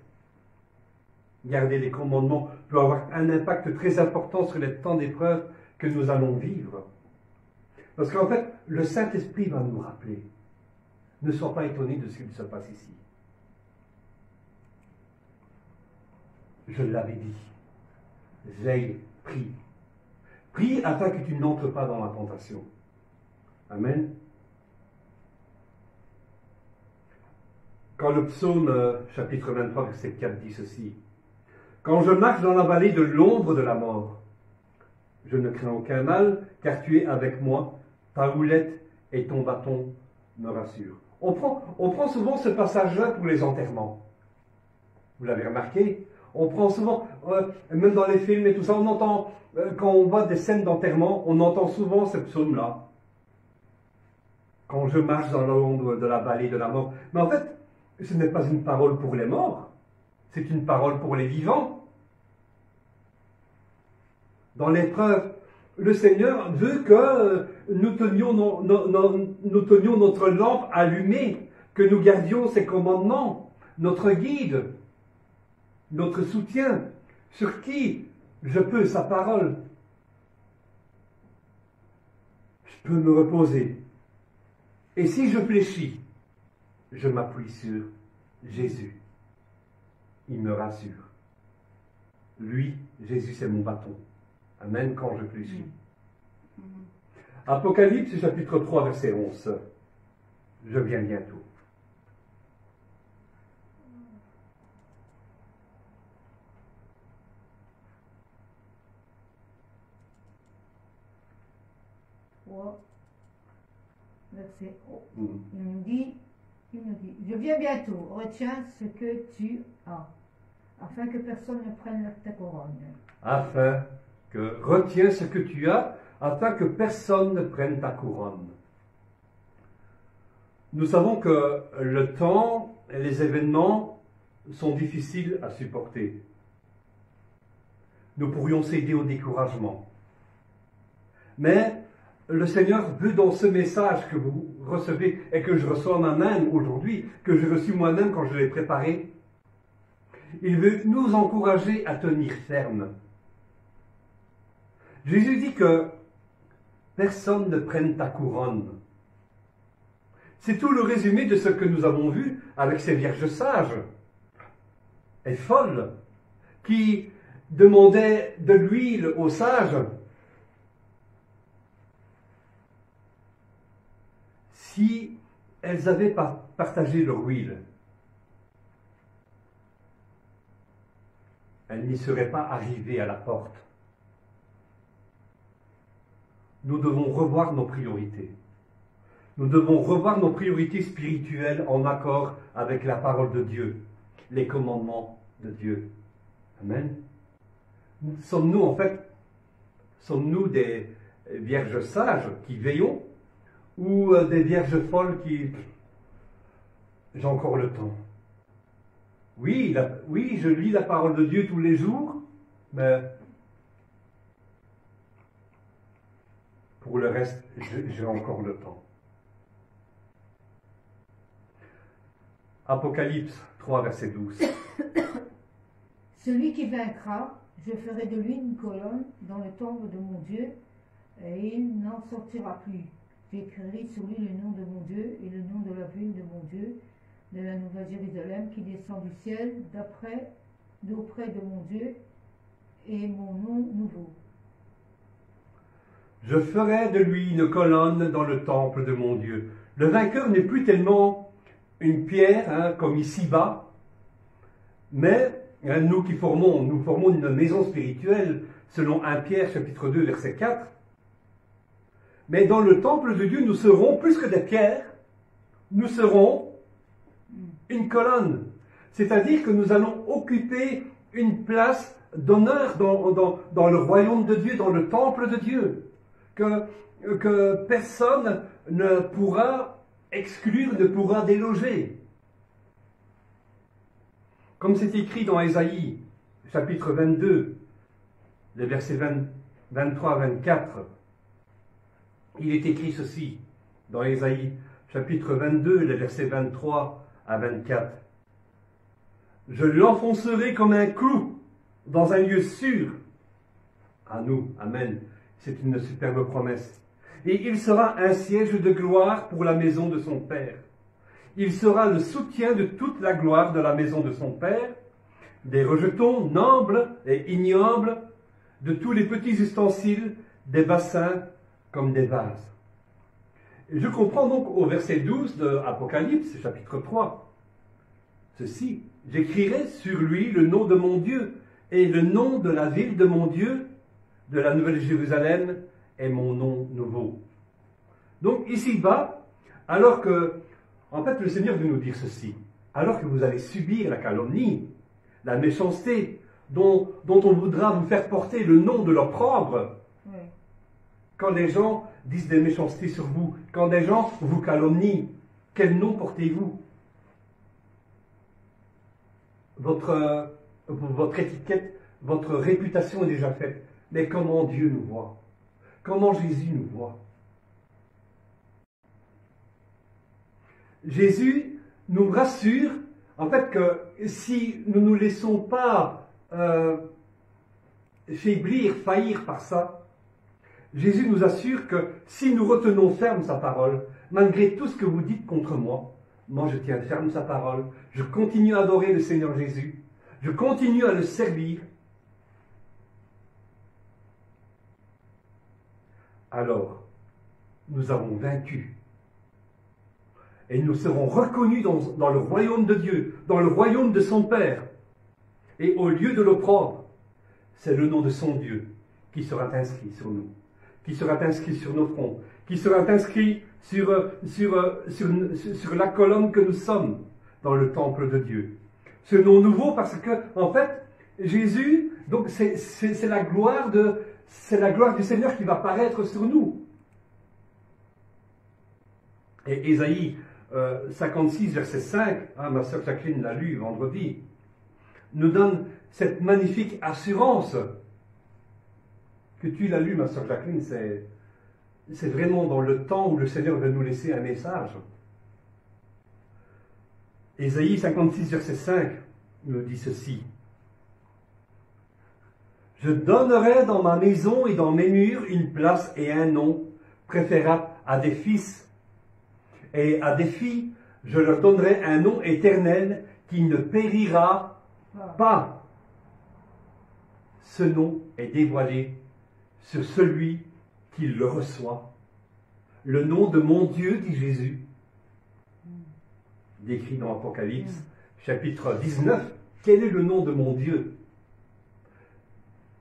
A: Garder les commandements peut avoir un impact très important sur les temps d'épreuve que nous allons vivre. Parce qu'en fait, le Saint-Esprit va nous rappeler. Ne sois pas étonné de ce qu'il se passe ici. Je l'avais dit. Veille, prie. Prie afin que tu n'entres pas dans la tentation. Amen. Quand le psaume chapitre 23, verset 4 dit ceci. Quand je marche dans la vallée de l'ombre de la mort, je ne crains aucun mal, car tu es avec moi, ta houlette et ton bâton me rassurent. On prend souvent ce passage-là pour les enterrements. Vous l'avez remarqué? On prend souvent, même dans les films et tout ça, on entend, quand on voit des scènes d'enterrement, on entend souvent ce psaume-là. Quand je marche dans l'ombre de la vallée de la mort. Mais en fait, ce n'est pas une parole pour les morts, c'est une parole pour les vivants. Dans l'épreuve, le Seigneur veut que nous tenions notre lampe allumée, que nous gardions ses commandements, notre guide, notre soutien, sur qui je peux sa parole. Je peux me reposer. Et si je fléchis, je m'appuie sur Jésus. Il me rassure. Lui, Jésus, c'est mon bâton. Amen, quand je fléchis. Apocalypse, chapitre 3, verset 11. Je viens bientôt.
B: Verset 11. Il nous dit, je viens bientôt, retiens ce que tu as, afin que personne ne prenne ta couronne.
A: Retiens ce que tu as, afin que personne ne prenne ta couronne. Nous savons que le temps et les événements sont difficiles à supporter. Nous pourrions céder au découragement. Mais le Seigneur veut dans ce message que vous recevez et que je reçois moi-même aujourd'hui, que j'ai reçu moi-même quand je l'ai préparé, il veut nous encourager à tenir ferme. Jésus dit que personne ne prenne ta couronne. C'est tout le résumé de ce que nous avons vu avec ces vierges sages et folles qui demandaient de l'huile aux sages. Si elles avaient partagé leur huile, elles n'y seraient pas arrivées à la porte. Nous devons revoir nos priorités. Nous devons revoir nos priorités spirituelles en accord avec la parole de Dieu, les commandements de Dieu. Amen. Sommes-nous des vierges sages qui veillons ou des vierges folles qui... J'ai encore le temps. Oui, je lis la parole de Dieu tous les jours, mais pour le reste, j'ai encore le temps. Apocalypse 3, verset 12.
B: Celui qui vaincra, je ferai de lui une colonne dans le temple de mon Dieu, et il n'en sortira plus. J'écrirai sur lui le nom de mon Dieu et le nom de la ville de mon Dieu, de la nouvelle Jérusalem qui descend du ciel d'auprès de mon Dieu, et mon nom nouveau.
A: Je ferai de lui une colonne dans le temple de mon Dieu. Le vainqueur n'est plus tellement une pierre, comme ici-bas, mais nous formons une maison spirituelle, selon 1 Pierre chapitre 2, verset 4. Mais dans le temple de Dieu, nous serons plus que des pierres, nous serons une colonne. C'est-à-dire que nous allons occuper une place d'honneur dans le royaume de Dieu, dans le temple de Dieu. Que personne ne pourra exclure, ne pourra déloger. Comme c'est écrit dans Ésaïe, chapitre 22, les versets 23 à 24, il est écrit ceci dans Ésaïe chapitre 22, les versets 23 à 24. Je l'enfoncerai comme un clou dans un lieu sûr. À nous, amen. C'est une superbe promesse. Et il sera un siège de gloire pour la maison de son Père. Il sera le soutien de toute la gloire de la maison de son Père, des rejetons nobles et ignobles, de tous les petits ustensiles, des bassins comme des vases. Et je comprends donc au verset 12 de Apocalypse, chapitre 3, ceci, j'écrirai sur lui le nom de mon Dieu et le nom de la ville de mon Dieu, de la Nouvelle Jérusalem, est mon nom nouveau. Donc ici-bas, alors que, en fait, le Seigneur veut nous dire ceci, alors que vous allez subir la calomnie, la méchanceté, dont on voudra vous faire porter le nom de l'opprobre,
B: Oui.
A: quand les gens disent des méchancetés sur vous, quand des gens vous calomnient, quel nom portez-vous? Votre étiquette, votre réputation est déjà faite. Mais comment Dieu nous voit? Comment Jésus nous voit? Jésus nous rassure, en fait, que si nous ne nous laissons pas faiblir, faillir par ça, Jésus nous assure que si nous retenons ferme sa parole, malgré tout ce que vous dites contre moi, moi je tiens ferme sa parole, je continue à adorer le Seigneur Jésus, je continue à le servir, alors nous avons vaincu. Et nous serons reconnus dans le royaume de Dieu, dans le royaume de son Père. Et au lieu de l'opprobre, c'est le nom de son Dieu qui sera inscrit sur nous, qui sera inscrit sur nos fronts, qui sera inscrit sur la colonne que nous sommes dans le temple de Dieu. Ce nom nouveau parce que, en fait, Jésus, donc c'est la gloire du Seigneur qui va paraître sur nous. Et Ésaïe 56, verset 5, ma sœur Jacqueline l'a lu vendredi, nous donne cette magnifique assurance. Que tu l'as lu, ma sœur Jacqueline, c'est vraiment dans le temps où le Seigneur veut nous laisser un message. Ésaïe 56, verset 5 nous dit ceci. Je donnerai dans ma maison et dans mes murs une place et un nom préférable à des fils. Et à des filles, je leur donnerai un nom éternel qui ne périra pas. Ce nom est dévoilé sur celui qui le reçoit. Le nom de mon Dieu, dit Jésus, décrit dans Apocalypse, chapitre 19. Quel est le nom de mon Dieu?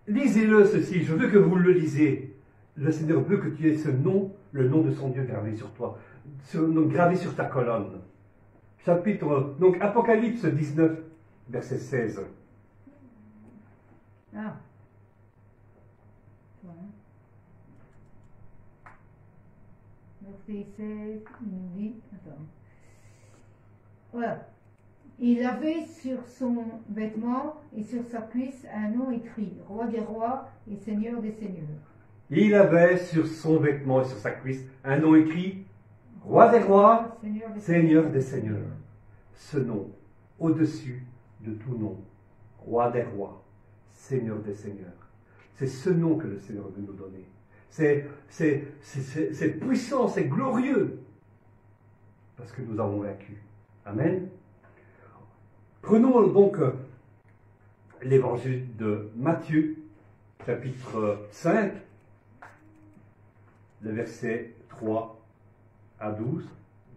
A: Lisez-le ceci, je veux que vous le lisiez. Le Seigneur veut que tu aies ce nom, le nom de son Dieu gravé sur toi, gravé sur ta colonne. Donc Apocalypse 19, verset 16.
B: Ah. Voilà. Verset 16, il nous dit, attends. Voilà. Il avait sur son vêtement et sur sa cuisse un nom écrit, Roi des rois et Seigneur des seigneurs.
A: Il avait sur son vêtement et sur sa cuisse un nom écrit, Roi des rois, Seigneur des seigneurs. Ce nom, au-dessus de tout nom, Roi des rois, Seigneur des seigneurs. C'est ce nom que le Seigneur veut nous donner. C'est puissant, c'est glorieux, parce que nous avons vaincu. Amen. Prenons donc l'évangile de Matthieu, chapitre 5, le verset 3 à 12,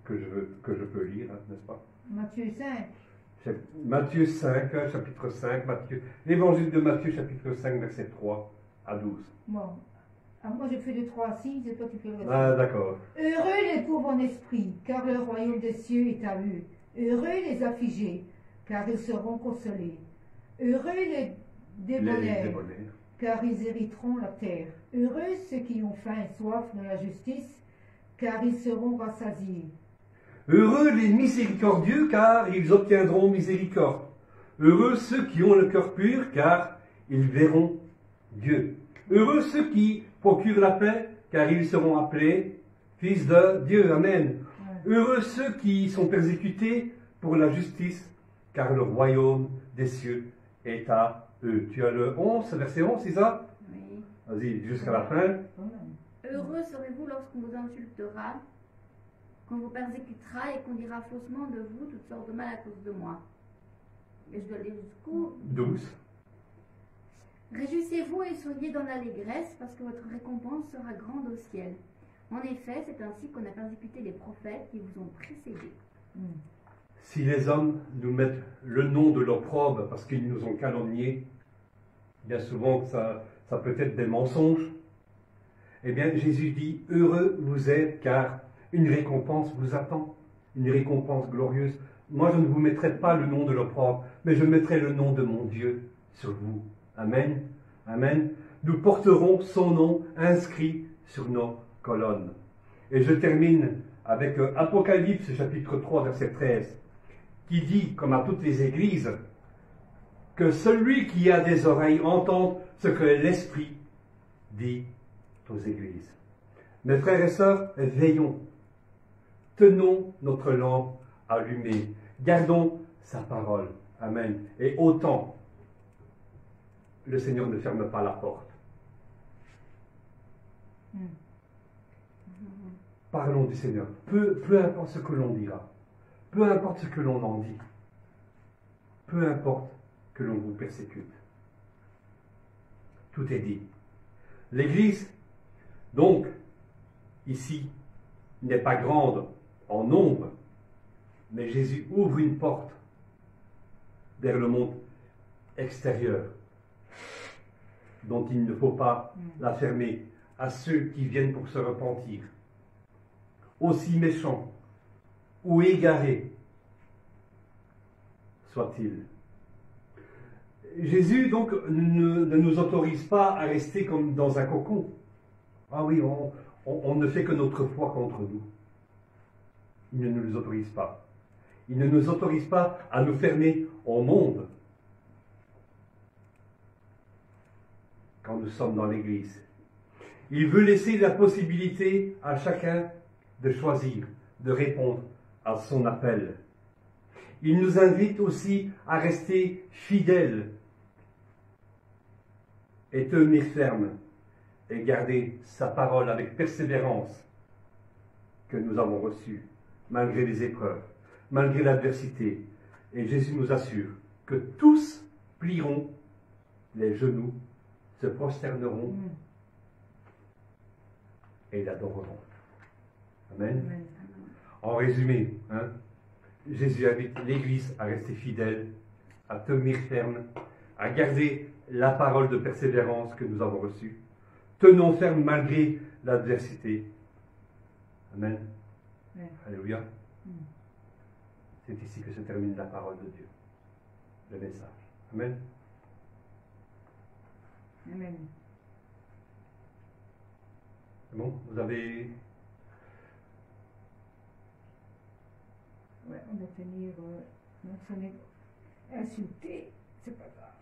A: que je peux lire, n'est-ce pas?
B: Matthieu 5.
A: Matthieu 5, chapitre 5, l'évangile de Matthieu, chapitre 5, verset 3 à 12.
B: Bon. Alors moi je fais de 3 à 6 et toi tu fais le reste.
A: Ah, d'accord.
B: Heureux les pauvres en esprit, car le royaume des cieux est à eux. Heureux les affligés, car ils seront consolés. Heureux les débonnaires, car ils hériteront la terre. Heureux ceux qui ont faim et soif de la justice, car ils seront rassasiés.
A: Heureux les miséricordieux, car ils obtiendront miséricorde. Heureux ceux qui ont le cœur pur, car ils verront Dieu. Heureux ceux qui procurent la paix, car ils seront appelés fils de Dieu. Amen. Heureux ceux qui sont persécutés pour la justice, car le royaume des cieux est à eux. Tu as le 11, verset 11, c'est ça?
C: Oui.
A: Vas-y, jusqu'à la fin.
C: Heureux serez-vous lorsqu'on vous insultera, qu'on vous persécutera et qu'on dira faussement de vous toutes sortes de mal à cause de moi. Et je dois lire jusqu'au
A: 12.
C: Réjouissez-vous et soyez dans l'allégresse, parce que votre récompense sera grande au ciel. En effet, c'est ainsi qu'on a persécuté les prophètes qui vous ont précédés.
A: Si les hommes nous mettent le nom de l'opprobre parce qu'ils nous ont calomniés, bien souvent ça peut être des mensonges, eh bien Jésus dit, heureux vous êtes car une récompense vous attend, une récompense glorieuse. Moi je ne vous mettrai pas le nom de l'opprobre, mais je mettrai le nom de mon Dieu sur vous. Amen. Amen. Nous porterons son nom inscrit sur nos colonnes. Et je termine avec Apocalypse chapitre 3 verset 13 qui dit, comme à toutes les églises, que celui qui a des oreilles entende ce que l'Esprit dit aux églises. Mes frères et sœurs, veillons, tenons notre lampe allumée, gardons sa parole. Amen. Et autant, le Seigneur ne ferme pas la porte. Parlons du Seigneur. Peu importe ce que l'on dira. Peu importe ce que l'on en dit. Peu importe que l'on vous persécute. Tout est dit. L'Église, donc, ici, n'est pas grande en nombre, mais Jésus ouvre une porte vers le monde extérieur, dont il ne faut pas la fermer à ceux qui viennent pour se repentir, aussi méchants ou égarés soit-il. Jésus, donc, ne nous autorise pas à rester comme dans un cocon. Ah oui, on ne fait que notre foi contre nous. Il ne nous autorise pas. Il ne nous autorise pas à nous fermer au monde quand nous sommes dans l'Église. Il veut laisser la possibilité à chacun de choisir, de répondre à son appel. Il nous invite aussi à rester fidèles et tenir ferme et garder sa parole avec persévérance que nous avons reçue, malgré les épreuves, malgré l'adversité. Et Jésus nous assure que tous plieront les genoux, se prosterneront et l'adoreront. Amen.
B: Amen.
A: En résumé, Jésus invite l'Église à rester fidèle, à tenir ferme, à garder la parole de persévérance que nous avons reçue. Tenons ferme malgré l'adversité. Amen.
B: Amen.
A: Alléluia. C'est ici que se termine la parole de Dieu, le message. Amen.
B: Amen.
A: C'est bon? Vous avez...
B: Ouais, on va tenir, donc on est insulté, c'est pas grave.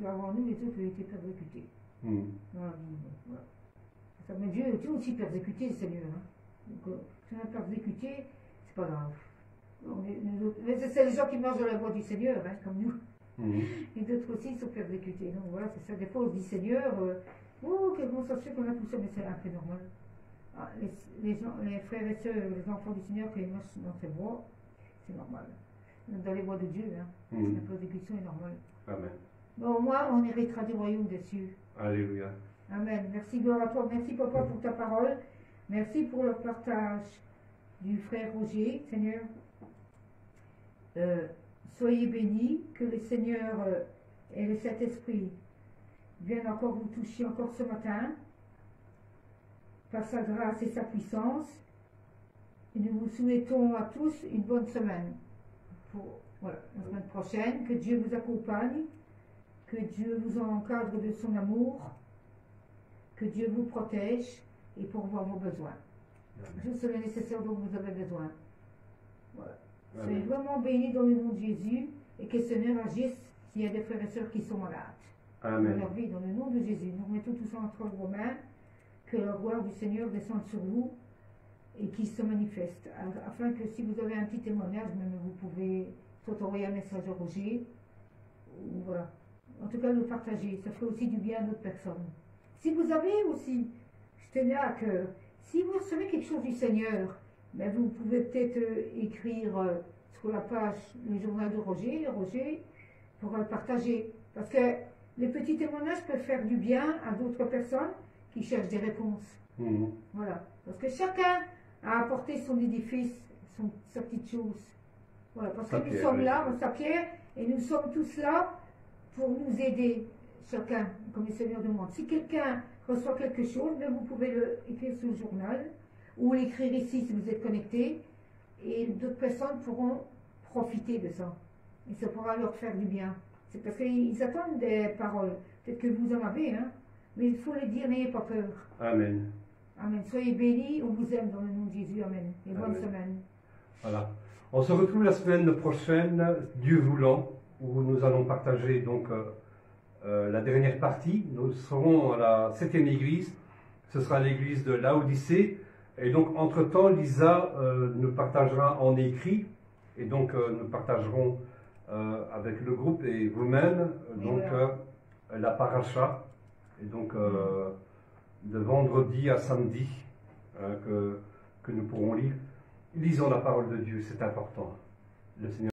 B: Avant nous, les autres ont été persécutés. Dans la Bible, voilà. Ça, mais Dieu était aussi persécuté, le Seigneur. Donc, si on est persécuté, c'est pas grave. Mais c'est les gens qui marchent dans la voie du Seigneur, comme nous. Et d'autres aussi sont persécutés. Donc voilà, c'est ça. Des fois, on se dit Seigneur, comment ça se fait qu'on a tout ça, mais c'est un peu normal. Ah, les frères et sœurs, les enfants du Seigneur, quand ils marchent dans ces voies, c'est normal. Dans les voies de Dieu, la persécution est normale.
A: Amen.
B: Bon, au moins, on héritera du royaume des cieux.
A: Alléluia.
B: Amen. Merci, gloire à toi. Merci, papa, pour ta parole. Merci pour le partage du frère Roger, Seigneur. Soyez bénis, que le Seigneur et le Saint-Esprit viennent encore vous toucher encore ce matin, par sa grâce et sa puissance. Et nous vous souhaitons à tous une bonne semaine. Pour la semaine prochaine, que Dieu vous accompagne, que Dieu vous encadre de son amour, que Dieu vous protège et pourvoie vos besoins. Juste le nécessaire dont vous avez besoin. Voilà. Soyez vraiment bénis dans le nom de Jésus et que le Seigneur agisse s'il y a des frères et sœurs qui sont malades. dans
A: Amen.
B: leur vie, dans le nom de Jésus. Nous mettons tout ça entre vos mains, que la gloire du Seigneur descende sur vous et qu'il se manifeste, afin que si vous avez un petit témoignage, même vous pouvez soit envoyer un message à Roger, ou voilà. En tout cas, le partager, ça fait aussi du bien à d'autres personnes. Si vous avez aussi, je tenais à cœur, si vous recevez quelque chose du Seigneur, ben vous pouvez peut-être écrire sur la page le journal de Roger, Roger pourra le partager. Parce que les petits témoignages peuvent faire du bien à d'autres personnes qui cherchent des réponses.
A: Mhm.
B: Voilà. Parce que chacun a apporté son édifice, sa petite chose. Voilà. Parce que
A: Sa
B: nous
A: pierre,
B: sommes
A: oui.
B: là, sa pierre, et nous sommes tous là pour nous aider, chacun, comme le Seigneur demande. Si quelqu'un reçoit quelque chose, ben vous pouvez l'écrire sur le journal, ou l'écrire ici si vous êtes connecté, et d'autres personnes pourront profiter de ça. Et ça pourra leur faire du bien. C'est parce qu'ils attendent des paroles. Peut-être que vous en avez, hein, mais il faut les dire, n'ayez pas peur.
A: Amen.
B: Amen. Soyez bénis, on vous aime dans le nom de Jésus. Amen. Et bonne
A: Amen.
B: semaine.
A: Voilà. On se retrouve la semaine prochaine, Dieu voulant, où nous allons partager donc la dernière partie. Nous serons à la 7e église. Ce sera l'église de Laodicée. Et donc, entre-temps, Lisa nous partagera en écrit. Et donc, nous partagerons avec le groupe et vous-même donc
B: voilà.
A: la paracha. Et donc, de vendredi à samedi que nous pourrons lire. Lisons la parole de Dieu, c'est important. Le Seigneur